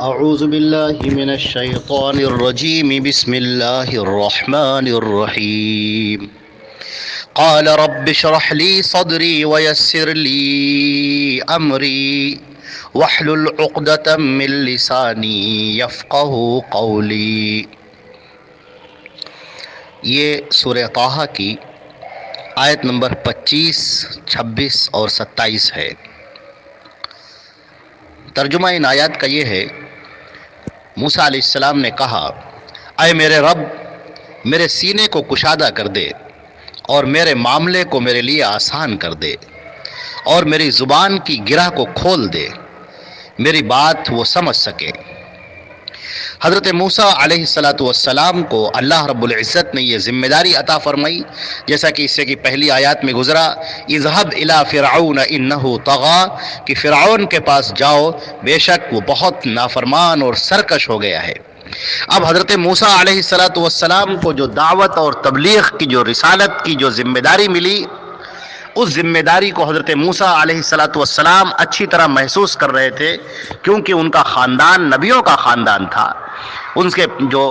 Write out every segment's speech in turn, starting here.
اعوذ باللہ من الشیطان الرجیم بسم اللہ الرحمن الرحیم قال رب اشرح لي صدري ويسر لي امری واحلل عقدة من لسانی یفقهوا قولی۔ یہ سورہ طٰہٰ کی آیت نمبر 25، 26 اور 27 ہے۔ ترجمہ ان آیات کا یہ ہے، موسیٰ علیہ السلام نے کہا، اے میرے رب، میرے سینے کو کشادہ کر دے اور میرے معاملے کو میرے لیے آسان کر دے اور میری زبان کی گرہ کو کھول دے، میری بات وہ سمجھ سکے۔ حضرت موسیٰ علیہ السلام کو اللہ رب العزت نے یہ ذمہ داری عطا فرمائی، جیسا کہ اس سے کی پہلی آیات میں گزرا، اذهب الى فرعون انه طغى، کہ فرعون کے پاس جاؤ، بے شک وہ بہت نافرمان اور سرکش ہو گیا ہے۔ اب حضرت موسیٰ علیہ السلام کو جو دعوت اور تبلیغ کی، جو رسالت کی جو ذمہ داری ملی، اس ذمہ داری کو حضرت موسیٰ علیہ السلام اچھی طرح محسوس کر رہے تھے، کیونکہ ان کا خاندان نبیوں کا خاندان تھا۔ ان کے جو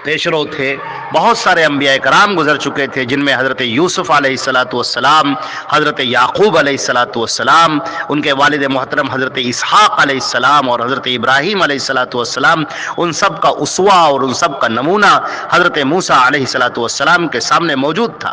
پیشرو تھے، بہت سارے انبیاء کرام گزر چکے تھے، جن میں حضرت یوسف علیہ السلام، حضرت یعقوب علیہ السلام، ان کے والد محترم حضرت اسحاق علیہ السلام اور حضرت ابراہیم علیہ السلام، ان سب کا اسوہ اور ان سب کا نمونہ حضرت موسیٰ علیہ السلام کے سامنے موجود تھا۔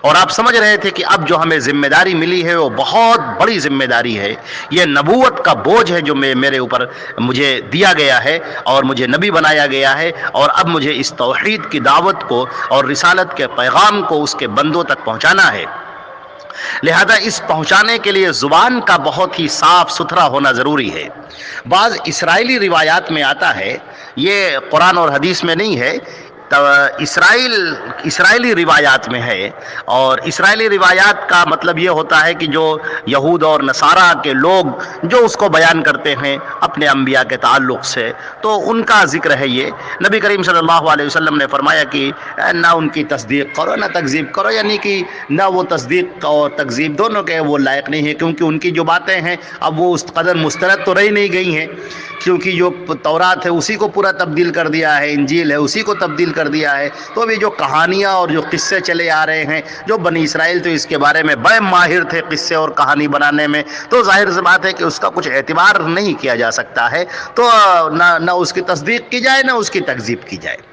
اور آپ سمجھ رہے تھے کہ اب جو ہمیں ذمہ داری ملی ہے وہ بہت بڑی ذمہ داری ہے، یہ نبوت کا بوجھ ہے جو میرے اوپر مجھے دیا گیا ہے اور مجھے نبی بنایا گیا ہے، اور اب مجھے اس توحید کی دعوت کو اور رسالت کے پیغام کو اس کے بندوں تک پہنچانا ہے۔ لہذا اس پہنچانے کے لیے زبان کا بہت ہی صاف ستھرا ہونا ضروری ہے۔ بعض اسرائیلی روایات میں آتا ہے، یہ قرآن اور حدیث میں نہیں ہے، اسرائیلی روایات میں ہے، اور اسرائیلی روایات کا مطلب یہ ہوتا ہے کہ جو یہود اور نصارہ کے لوگ جو اس کو بیان کرتے ہیں اپنے انبیاء کے تعلق سے، تو ان کا ذکر ہے۔ یہ نبی کریم صلی اللہ علیہ وسلم نے فرمایا کہ نہ ان کی تصدیق کرو نہ تکذیب کرو، یعنی کہ نہ وہ تصدیق اور تکذیب دونوں کے وہ لائق نہیں ہے، کیونکہ ان کی جو باتیں ہیں اب وہ اس قدر مسترد تو رہی نہیں گئی ہیں، کیونکہ جو تورات ہے اسی کو پورا تبدیل کر دیا ہے، انجیل ہے اسی کو تبدیل کر دیا ہے، تو ابھی جو کہانیاں اور جو قصے چلے آ رہے ہیں، جو بنی اسرائیل تو اس کے بارے میں بڑے ماہر تھے قصے اور کہانی بنانے میں، تو ظاہر سی بات ہے کہ اس کا کچھ اعتبار نہیں کیا جا سکتا ہے، تو نہ اس کی تصدیق کی جائے نہ اس کی تکذیب کی جائے۔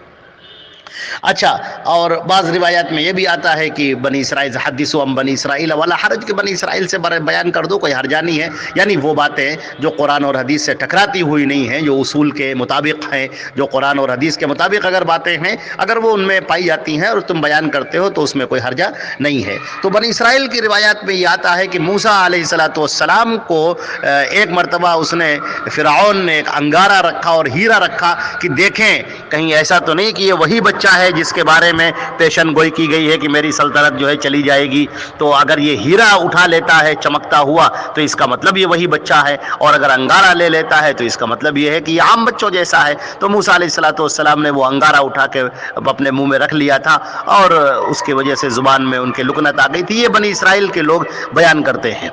اچھا، اور بعض روایات میں یہ بھی آتا ہے کہ بنی اسرائیل حدثوا عن بنی اسرائیل ولا حرج، کہ بنی اسرائیل سے بیان کر دو، کوئی حرجہ نہیں ہے، یعنی وہ باتیں جو قرآن اور حدیث سے ٹکراتی ہوئی نہیں ہیں، جو اصول کے مطابق ہیں، جو قرآن اور حدیث کے مطابق اگر باتیں ہیں، اگر وہ ان میں پائی جاتی ہیں اور تم بیان کرتے ہو تو اس میں کوئی حرجہ نہیں ہے۔ تو بنی اسرائیل کی روایات میں یہ آتا ہے کہ موسیٰ علیہ السلام کو ایک مرتبہ اس نے فرعون نے ایک انگارہ رکھا اور ہیرا رکھا کہ دیکھیں کہیں ایسا تو نہیں کہ یہ وہی بچہ ہے جس کے بارے میں پیشن گوئی کی گئی ہے کہ میری سلطنت جو ہے چلی جائے گی، تو اگر یہ ہیرا اٹھا لیتا ہے چمکتا ہوا تو اس کا مطلب یہ وہی بچہ ہے، اور اگر انگارہ لے لیتا ہے تو اس کا مطلب یہ ہے کہ یہ عام بچوں جیسا ہے۔ تو موسیٰ علیہ السلام نے وہ انگارہ اٹھا کے اپنے منہ میں رکھ لیا تھا، اور اس کی وجہ سے زبان میں ان کے لکنت آ گئی تھی۔ یہ بنی اسرائیل کے لوگ بیان کرتے ہیں۔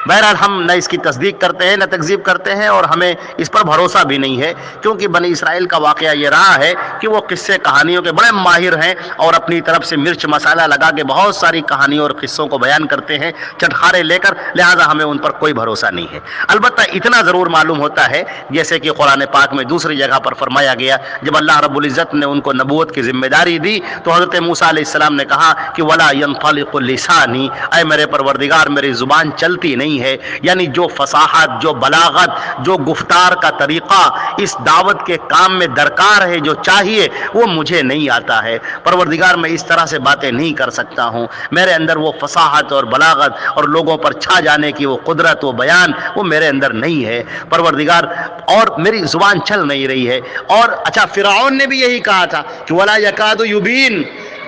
بہرحال ہم نہ اس کی تصدیق کرتے ہیں نہ تکذیب کرتے ہیں، اور ہمیں اس پر بھروسہ بھی نہیں ہے، کیونکہ بنی اسرائیل کا واقعہ یہ رہا ہے کہ وہ قصے کہانیوں کے بڑے ماہر ہیں، اور اپنی طرف سے مرچ مسالہ لگا کے بہت ساری کہانیوں اور قصوں کو بیان کرتے ہیں چٹخارے لے کر، لہذا ہمیں ان پر کوئی بھروسہ نہیں ہے۔ البتہ اتنا ضرور معلوم ہوتا ہے، جیسے کہ قرآن پاک میں دوسری جگہ پر فرمایا گیا، جب اللہ رب العزت نے ان کو نبوت کی ذمہ داری دی تو حضرت موسیٰ علیہ السلام نے کہا کہ وَلَا يَنطَلِقُ لِسَانِي، اے میرے پروردگار میری زبان چلتی نہیں ہے، یعنی جو فصاحت، جو بلاغت، جو گفتار کا طریقہ اس دعوت کے کام میں درکار ہے، جو چاہیے، وہ مجھے نہیں آتا ہے۔ پروردگار میں اس طرح سے باتیں نہیں کر سکتا ہوں، میرے اندر وہ فصاحت اور بلاغت اور لوگوں پر چھا جانے کی وہ قدرت و بیان وہ میرے اندر نہیں ہے پروردگار، اور میری زبان چل نہیں رہی ہے۔ اور اچھا، فرعون نے بھی یہی کہا تھا کہ وَلَا يَكَادُ يُبِينُ،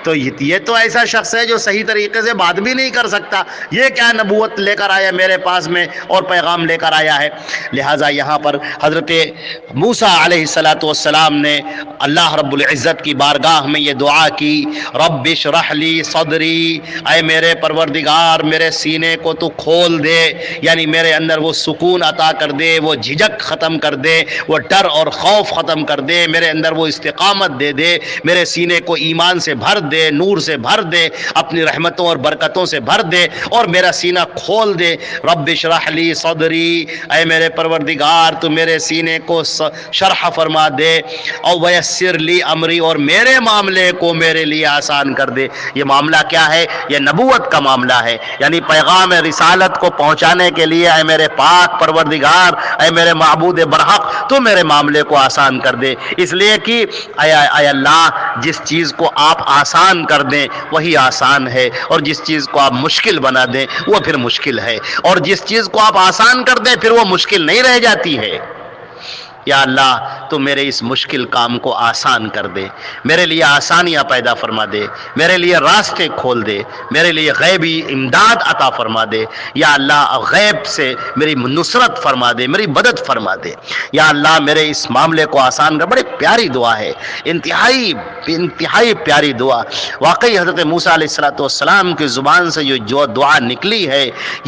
تو یہ تو ایسا شخص ہے جو صحیح طریقے سے بات بھی نہیں کر سکتا، یہ کیا نبوت لے کر آیا میرے پاس میں اور پیغام لے کر آیا ہے۔ لہٰذا یہاں پر حضرت موسیٰ علیہ السلام نے اللہ رب العزت کی بارگاہ میں یہ دعا کی، رب اشرح لی صدری، اے میرے پروردگار میرے سینے کو تو کھول دے، یعنی میرے اندر وہ سکون عطا کر دے، وہ جھجک ختم کر دے، وہ ڈر اور خوف ختم کر دے، میرے اندر وہ استقامت دے دے، میرے سینے کو ایمان سے بھر دے، نور سے بھر دے، اپنی رحمتوں اور برکتوں سے بھر دے اور میرا سینہ کھول دے۔ رب اشرح لی صدری، اے میرے پروردگار تو میرے سینے کو شرح فرما دے، اور ویسر لی امری، اور میرے معاملے کو میرے لیے آسان کر دے۔ یہ معاملہ کیا ہے؟ یہ نبوت کا معاملہ ہے، یعنی پیغام رسالت کو پہنچانے کے لیے اے میرے پاک پروردگار، اے میرے معبود برحق تو میرے معاملے کو آسان کر دے، اس لیے کہ اے اللہ جس چیز کو آپ آسان کر دیں وہی آسان ہے، اور جس چیز کو آپ مشکل بنا دیں وہ پھر مشکل ہے، اور جس چیز کو آپ آسان کر دیں پھر وہ مشکل نہیں رہ جاتی ہے۔ یا اللہ تو میرے اس مشکل کام کو آسان کر دے، میرے لیے آسانیاں پیدا فرما دے، میرے لیے راستے کھول دے، میرے لیے غیبی امداد عطا فرما دے۔ یا اللہ غیب سے میری نصرت فرما دے، میری مدد فرما دے۔ یا اللہ میرے اس معاملے کو آسان کر۔ بڑی پیاری دعا ہے، انتہائی پیاری دعا۔ واقعی حضرت موسیٰ علیہ السلام کی زبان سے جو دعا نکلی ہے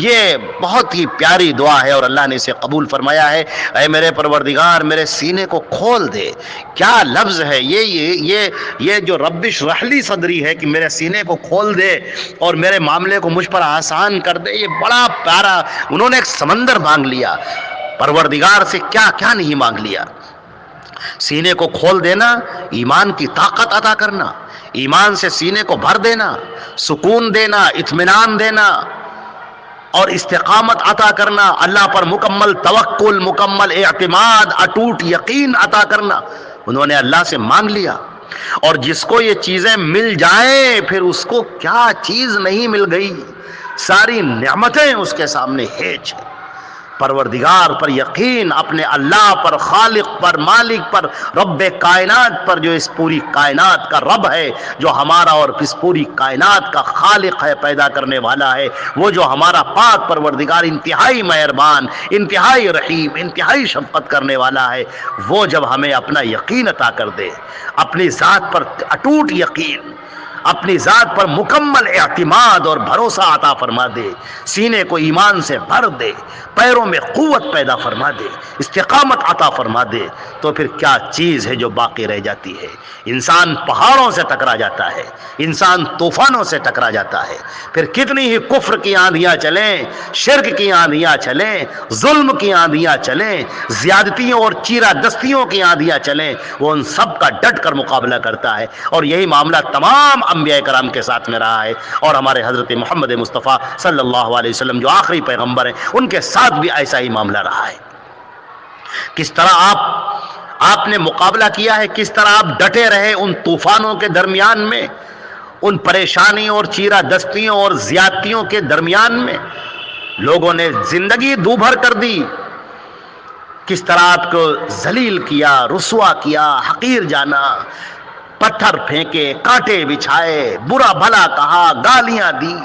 یہ بہت ہی پیاری دعا ہے، اور اللہ نے اسے قبول فرمایا ہے۔ اے میرے پروردگار میرے سینے کو کھول دے، کیا لفظ ہے یہ جو رب اشرح لی صدری ہے کہ میرے سینے کو کھول دے اور میرے معاملے کو مجھ پر آسان کر دے، یہ بڑا پیارا۔ انہوں نے ایک سمندر مانگ لیا، پروردگار سے کیا کیا نہیں مانگ لیا۔ سینے کو کھول دینا، ایمان کی طاقت عطا کرنا، ایمان سے سینے کو بھر دینا، سکون دینا، اطمینان دینا اور استقامت عطا کرنا، اللہ پر مکمل توکل، مکمل اعتماد، اٹوٹ یقین عطا کرنا، انہوں نے اللہ سے مانگ لیا۔ اور جس کو یہ چیزیں مل جائیں پھر اس کو کیا چیز نہیں مل گئی، ساری نعمتیں اس کے سامنے ہیج ہیں۔ پروردگار پر یقین، اپنے اللہ پر، خالق پر، مالک پر، رب کائنات پر، جو اس پوری کائنات کا رب ہے، جو ہمارا اور اس پوری کائنات کا خالق ہے، پیدا کرنے والا ہے، وہ جو ہمارا پاک پروردگار انتہائی مہربان، انتہائی رحیم، انتہائی شفقت کرنے والا ہے، وہ جب ہمیں اپنا یقین عطا کر دے، اپنی ذات پر اٹوٹ یقین، اپنی ذات پر مکمل اعتماد اور بھروسہ عطا فرما دے، سینے کو ایمان سے بھر دے، پیروں میں قوت پیدا فرما دے، استقامت عطا فرما دے، تو پھر کیا چیز ہے جو باقی رہ جاتی ہے؟ انسان پہاڑوں سے ٹکرا جاتا ہے، انسان طوفانوں سے ٹکرا جاتا ہے، پھر کتنی ہی کفر کی آندھیاں چلیں، شرک کی آندھیاں چلیں، ظلم کی آندھیاں چلیں، زیادتیوں اور چیرہ دستیوں کی آندھیاں چلیں، وہ ان سب کا ڈٹ کر مقابلہ کرتا ہے۔ اور یہی معاملہ تمام انبیاء کرام کے ساتھ میں رہا ہے، اور ہمارے حضرت محمد مصطفیٰ صلی اللہ علیہ وسلم جو آخری پیغمبر ہیں ان کے ساتھ بھی ایسا ہی معاملہ رہا ہے۔ کس طرح آپ نے مقابلہ کیا ہے، کس طرح آپ ڈٹے رہے ان طوفانوں کے درمیان میں، ان پریشانیوں اور چیرہ دستیوں اور زیادتیوں کے درمیان میں، لوگوں نے زندگی دوبھر کر دی، کس طرح آپ کو ذلیل کیا، رسوا کیا، حقیر جانا، پتھر پھینکے، کانٹے بچھائے، برا بھلا کہا، گالیاں دی،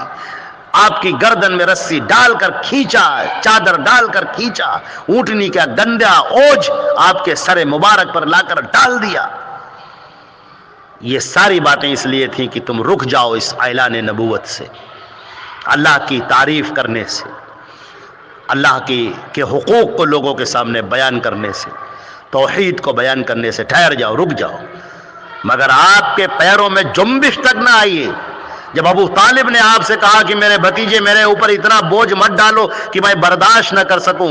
آپ کی گردن میں رسی ڈال کر کھینچا، چادر ڈال کر کھینچا، اونٹنی کا گندا اوج آپ کے سر مبارک پر لا کر ڈال دیا۔ یہ ساری باتیں اس لیے تھیں کہ تم رک جاؤ اس اعلان نبوت سے، اللہ کی تعریف کرنے سے، اللہ کے حقوق کو لوگوں کے سامنے بیان کرنے سے، توحید کو بیان کرنے سے۔ ٹھہر جاؤ، رک جاؤ، مگر آپ کے پیروں میں جنبش تک نہ آئیے۔ جب ابو طالب نے آپ سے کہا کہ میرے بھتیجے میرے اوپر اتنا بوجھ مت ڈالو کہ میں برداشت نہ کر سکوں،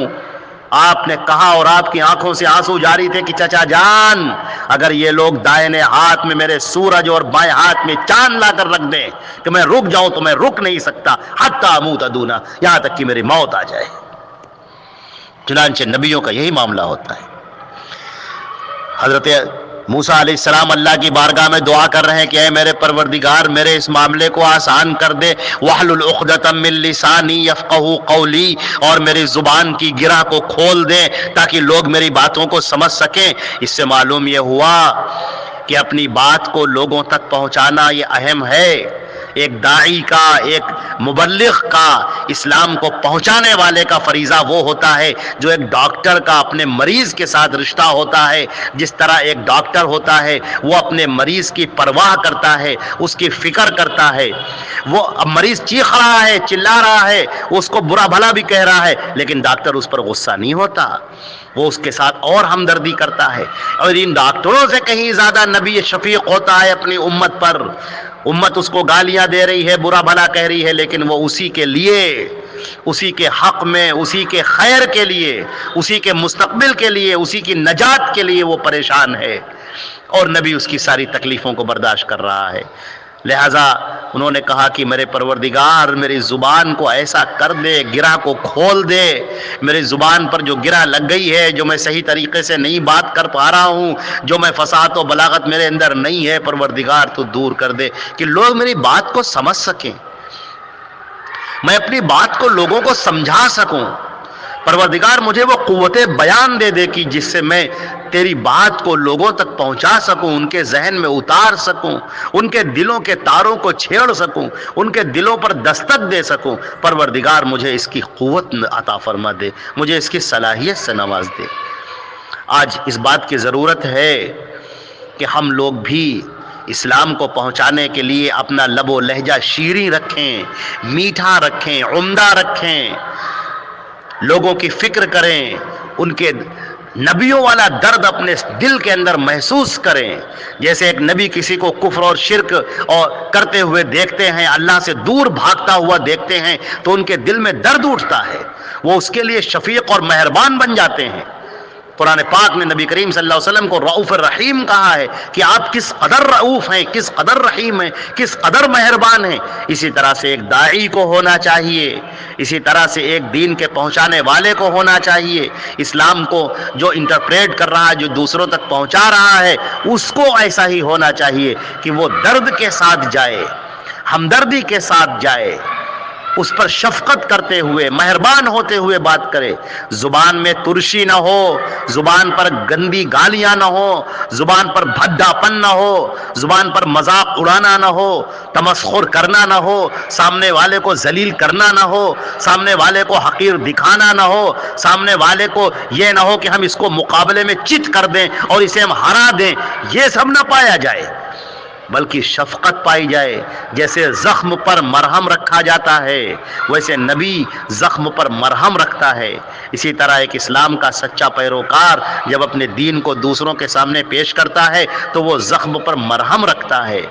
آپ نے کہا، اور آپ کی آنکھوں سے آنسو جاری تھے کہ چچا جان، اگر یہ لوگ دائیں ہاتھ میں میرے سورج اور بائیں ہاتھ میں چاند لا کر رکھ دیں کہ میں رک جاؤں تو میں رک نہیں سکتا، حتی اموت دونہ، یہاں تک کہ میری موت آ جائے۔ چنانچہ نبیوں کا یہی معاملہ ہوتا ہے۔ حضرت موسیٰ علیہ السلام اللہ کی بارگاہ میں دعا کر رہے ہیں کہ اے میرے پروردگار میرے اس معاملے کو آسان کر دے، وَاحْلُلْ عُقْدَةً مِّن لِّسَانِي يَفْقَهُوا قَوْلِي، اور میری زبان کی گرہ کو کھول دیں تاکہ لوگ میری باتوں کو سمجھ سکیں۔ اس سے معلوم یہ ہوا کہ اپنی بات کو لوگوں تک پہنچانا یہ اہم ہے۔ ایک داعی کا، ایک مبلغ کا، اسلام کو پہنچانے والے کا فریضہ وہ ہوتا ہے جو ایک ڈاکٹر کا اپنے مریض کے ساتھ رشتہ ہوتا ہے۔ جس طرح ایک ڈاکٹر ہوتا ہے وہ اپنے مریض کی پرواہ کرتا ہے، اس کی فکر کرتا ہے۔ وہ مریض چیخ رہا ہے، چلا رہا ہے، اس کو برا بھلا بھی کہہ رہا ہے، لیکن ڈاکٹر اس پر غصہ نہیں ہوتا، وہ اس کے ساتھ اور ہمدردی کرتا ہے۔ اور ان ڈاکٹروں سے کہیں زیادہ نبی شفیق ہوتا ہے اپنی امت پر۔ امت اس کو گالیاں دے رہی ہے، برا بھلا کہہ رہی ہے، لیکن وہ اسی کے لیے، اسی کے حق میں، اسی کے خیر کے لیے، اسی کے مستقبل کے لیے، اسی کی نجات کے لیے وہ پریشان ہے، اور نبی اس کی ساری تکلیفوں کو برداشت کر رہا ہے۔ لہذا انہوں نے کہا کہ میرے پروردگار میری زبان کو ایسا کر دے، گرہ کو کھول دے، میری زبان پر جو گرہ لگ گئی ہے، جو میں صحیح طریقے سے نہیں بات کر پا رہا ہوں، جو میں فصاحت و بلاغت میرے اندر نہیں ہے، پروردگار تو دور کر دے کہ لوگ میری بات کو سمجھ سکیں، میں اپنی بات کو لوگوں کو سمجھا سکوں۔ پروردگار مجھے وہ قوت بیان دے دے کہ جس سے میں تیری بات کو لوگوں تک پہنچا سکوں، ان کے ذہن میں اتار سکوں، ان کے دلوں کے تاروں کو چھیڑ سکوں، ان کے دلوں پر دستک دے سکوں۔ پروردگار مجھے اس کی قوت عطا فرما دے، مجھے اس کی صلاحیت سے نواز دے۔ آج اس بات کی ضرورت ہے کہ ہم لوگ بھی اسلام کو پہنچانے کے لیے اپنا لب و لہجہ شیریں رکھیں، میٹھا رکھیں، عمدہ رکھیں، لوگوں کی فکر کریں، ان کے نبیوں والا درد اپنے دل کے اندر محسوس کریں۔ جیسے ایک نبی کسی کو کفر اور شرک اور کرتے ہوئے دیکھتے ہیں، اللہ سے دور بھاگتا ہوا دیکھتے ہیں، تو ان کے دل میں درد اٹھتا ہے، وہ اس کے لیے شفیق اور مہربان بن جاتے ہیں۔ قرآن پاک نے نبی کریم صلی اللہ علیہ وسلم کو رؤوف الرحیم کہا ہے کہ آپ کس قدر رؤوف ہیں، کس قدر رحیم ہیں، کس قدر مہربان ہیں۔ اسی طرح سے ایک داعی کو ہونا چاہیے، اسی طرح سے ایک دین کے پہنچانے والے کو ہونا چاہیے۔ اسلام کو جو انٹرپریٹ کر رہا ہے، جو دوسروں تک پہنچا رہا ہے، اس کو ایسا ہی ہونا چاہیے کہ وہ درد کے ساتھ جائے، ہمدردی کے ساتھ جائے، اس پر شفقت کرتے ہوئے، مہربان ہوتے ہوئے بات کرے۔ زبان میں ترشی نہ ہو، زبان پر گندی گالیاں نہ ہو، زبان پر بھڈا پن نہ ہو، زبان پر مذاق اڑانا نہ ہو، تمسخر کرنا نہ ہو، سامنے والے کو ذلیل کرنا نہ ہو، سامنے والے کو حقیر دکھانا نہ ہو، سامنے والے کو یہ نہ ہو کہ ہم اس کو مقابلے میں چت کر دیں اور اسے ہم ہرا دیں، یہ سب نہ پایا جائے، بلکہ شفقت پائی جائے۔ جیسے زخم پر مرہم رکھا جاتا ہے، ویسے نبی زخم پر مرہم رکھتا ہے۔ اسی طرح ایک اسلام کا سچا پیروکار جب اپنے دین کو دوسروں کے سامنے پیش کرتا ہے تو وہ زخم پر مرہم رکھتا ہے۔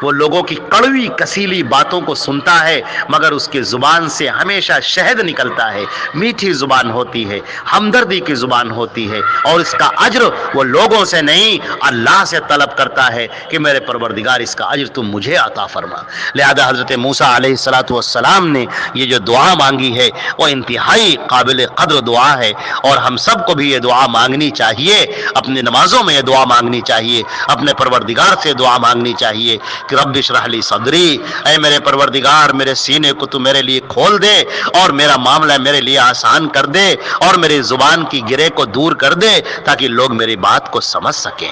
وہ لوگوں کی کڑوی کسیلی باتوں کو سنتا ہے، مگر اس کی زبان سے ہمیشہ شہد نکلتا ہے، میٹھی زبان ہوتی ہے، ہمدردی کی زبان ہوتی ہے، اور اس کا اجر وہ لوگوں سے نہیں اللہ سے طلب کرتا ہے کہ میرے پروردگار اس کا اجر تم مجھے عطا فرما۔ لہذا حضرت موسیٰ علیہ السلام نے یہ جو دعا مانگی ہے وہ انتہائی قابل قدر دعا ہے، اور ہم سب کو بھی یہ دعا مانگنی چاہیے، اپنی نمازوں میں یہ دعا مانگنی چاہیے، اپنے پروردگار سے دعا مانگنی چاہیے کہ رب اشرح لی صدری، اے میرے پروردگار میرے سینے کو تو میرے لیے کھول دے اور میرا معاملہ میرے لیے آسان کر دے، اور میری زبان کی گرے کو دور کر دے تاکہ لوگ میری بات کو سمجھ سکیں۔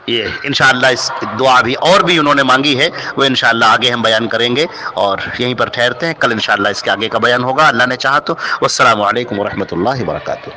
یہ انشاءاللہ اس دعا بھی اور بھی انہوں نے مانگی ہے، وہ انشاءاللہ آگے ہم بیان کریں گے، اور یہیں پر ٹھہرتے ہیں، کل انشاءاللہ اس کے آگے کا بیان ہوگا اللہ نے چاہا تو۔ والسلام علیکم ورحمۃ اللہ وبرکاتہ۔